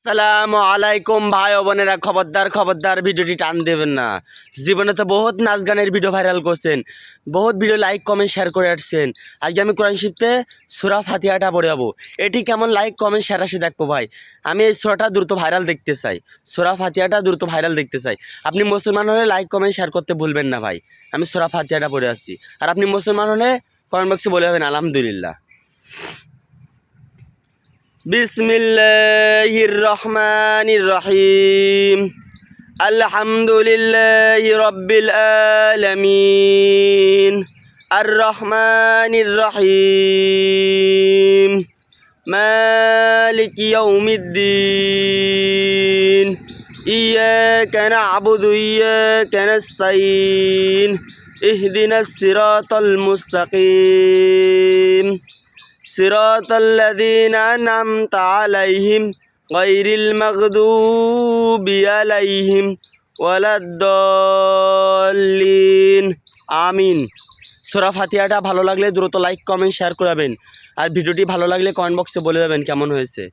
আসসালামু আলাইকুম ভাই ও বোনেরা, খবরদার ভিডিওটি টান দেবেন না। জীবনে তো বহুত নাচ গানের ভিডিও ভাইরাল করছেন, বহুত ভিডিও লাইক কমেন্ট শেয়ার করে আসছেন। আজকে আমি কোরআন শিখতে সূরা ফাতিহাটা পড়ে যাবো। এটি কেমন লাইক কমেন্ট শেয়ার আসে দেখবো ভাই। আমি এই সূরাটা দ্রুত ভাইরাল দেখতে চাই, সূরা ফাতিহাটা দ্রুত ভাইরাল দেখতে চাই। আপনি মুসলমান হলে লাইক কমেন্ট শেয়ার করতে ভুলবেন না ভাই। আমি সূরা ফাতিহাটা পড়ে আসছি, আর আপনি মুসলমান হলে কমেন্ট বক্সে বলে যাবেন আলহামদুলিল্লাহ। বিসমিল্লাহির রহমানির রহিম। আলহামদুলিল্লাহি রাব্বিল আলামিন। আর রহমানির রহিম। মালিকি ইয়াউমিদ্দিন। ইয়্যাকা না'বুদু ওয়া ইয়্যাকা নাস্তাঈন। ইহদিনাস সিরাতাল মুস্তাকিম। صراط الذين أنعمت عليهم غير المغضوب عليهم ولا الضالين আমিন। সূরা ফাতিহাটা ভালো লাগলে দ্রুত লাইক কমেন্ট শেয়ার করবেন, আর ভিডিওটি ভালো লাগলে কমেন্ট বক্সে বলে দেবেন কেমন হয়েছে।